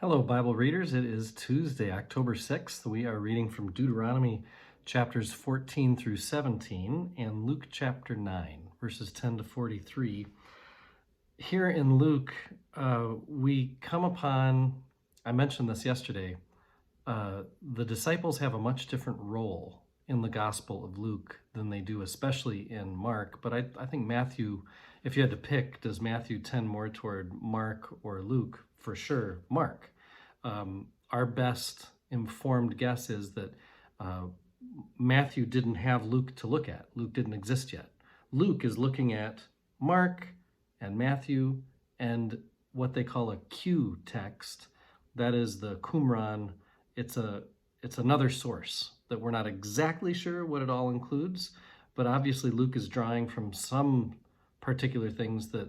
Hello, Bible readers. It is Tuesday, October 6th. We are reading from Deuteronomy chapters 14 through 17 and Luke chapter 9, verses 10 to 43. Here in Luke, we come upon, I mentioned this yesterday, the disciples have a much different role in the Gospel of Luke than they do, especially in Mark. But I think Matthew, if you had to pick, does Matthew tend more toward Mark or Luke? For sure, Mark. Our best informed guess is that Matthew didn't have Luke to look at. Luke didn't exist yet. Luke is looking at Mark and Matthew and what they call a Q text. That is the Qumran. It's another source that we're not exactly sure what it all includes, but obviously Luke is drawing from some particular things that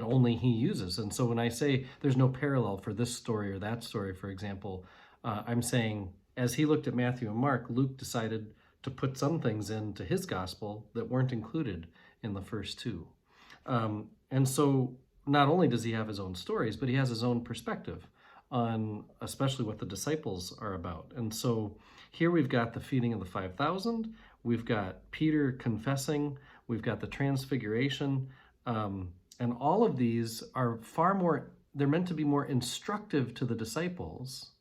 only he uses. And so when I say there's no parallel for this story or that story, for example, I'm saying as he looked at Matthew and Mark, Luke decided to put some things into his gospel that weren't included in the first two. And so not only does he have his own stories, but he has his own perspective on especially what the disciples are about. And so here we've got the feeding of the 5,000, we've got Peter confessing, we've got the transfiguration, and all of these are they're meant to be more instructive to the disciples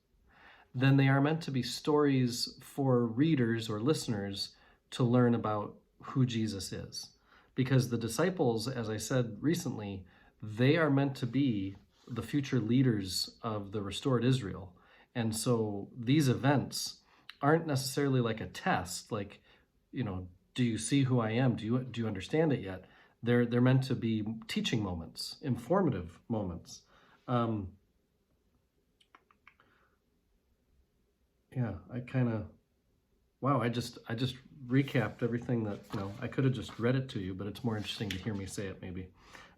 than they are meant to be stories for readers or listeners to learn about who Jesus is. Because the disciples, as I said recently, they are meant to be the future leaders of the restored Israel. And so these events aren't necessarily like a test, like, do you see who I am? Do you understand it yet? They're meant to be teaching moments, informative moments. I just recapped everything that, I could have just read it to you, but it's more interesting to hear me say it maybe.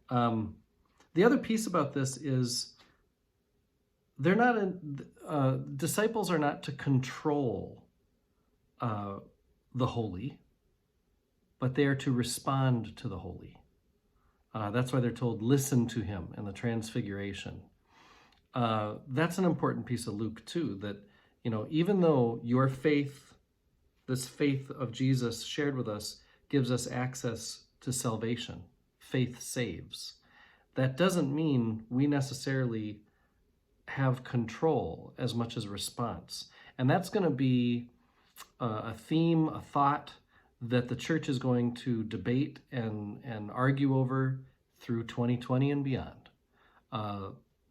The other piece about this is disciples are not to control the holy, but they are to respond to the holy. That's why they're told, listen to him in the transfiguration. That's an important piece of Luke too, that, even though your faith, this faith of Jesus shared with us, gives us access to salvation, faith saves. That doesn't mean we necessarily have control as much as response. And that's going to be a theme, a thought that the church is going to debate and argue over through 2020 and beyond.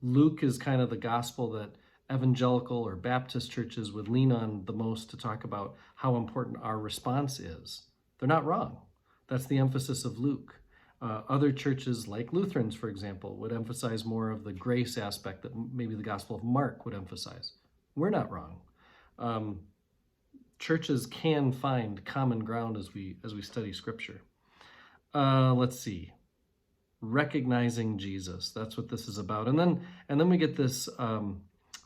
Luke is kind of the gospel that evangelical or Baptist churches would lean on the most to talk about how important our response is. They're not wrong. That's the emphasis of Luke. Other churches, like Lutherans, for example, would emphasize more of the grace aspect that maybe the Gospel of Mark would emphasize. We're not wrong. Churches can find common ground as we study Scripture. Let's see. Recognizing Jesus. That's what this is about. And then we get this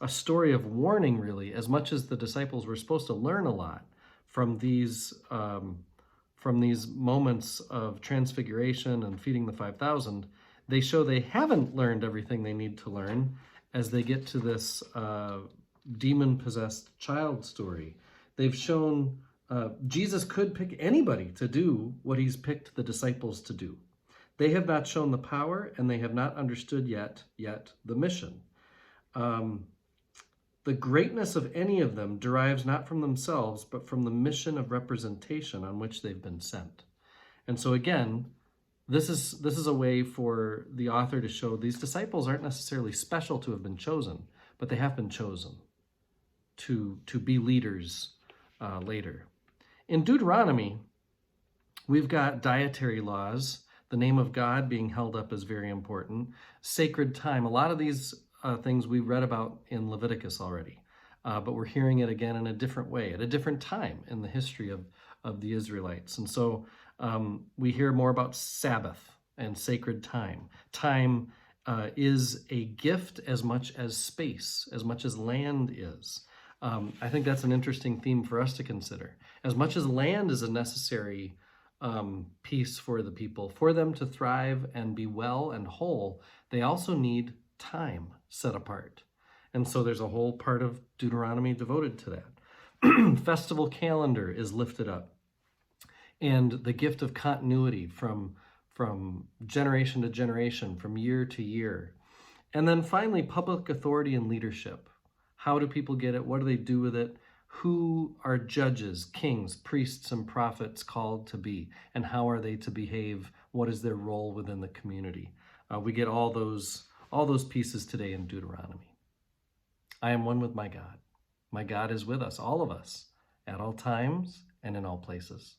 a story of warning, really, as much as the disciples were supposed to learn a lot from these moments of transfiguration and feeding the 5,000. They show they haven't learned everything they need to learn as they get to this demon-possessed child story. They've shown Jesus could pick anybody to do what he's picked the disciples to do. They have not shown the power, and they have not understood yet the mission. The greatness of any of them derives not from themselves, but from the mission of representation on which they've been sent. And so again, this is a way for the author to show these disciples aren't necessarily special to have been chosen, but they have been chosen to be leaders later. In Deuteronomy, we've got dietary laws, the name of God being held up as very important, sacred time. A lot of these things we read about in Leviticus already, but we're hearing it again in a different way, at a different time in the history of the Israelites. And so we hear more about Sabbath and sacred time. Time is a gift as much as space, as much as land is. I think that's an interesting theme for us to consider. As much as land is a necessary piece for the people, for them to thrive and be well and whole, they also need time set apart. And so there's a whole part of Deuteronomy devoted to that. Festival calendar is lifted up. And the gift of continuity from generation to generation, from year to year. And then finally, public authority and leadership. How do people get it? What do they do with it? Who are judges, kings, priests, and prophets called to be? And how are they to behave? What is their role within the community? We get all those pieces today in Deuteronomy. I am one with my God. My God is with us, all of us, at all times and in all places.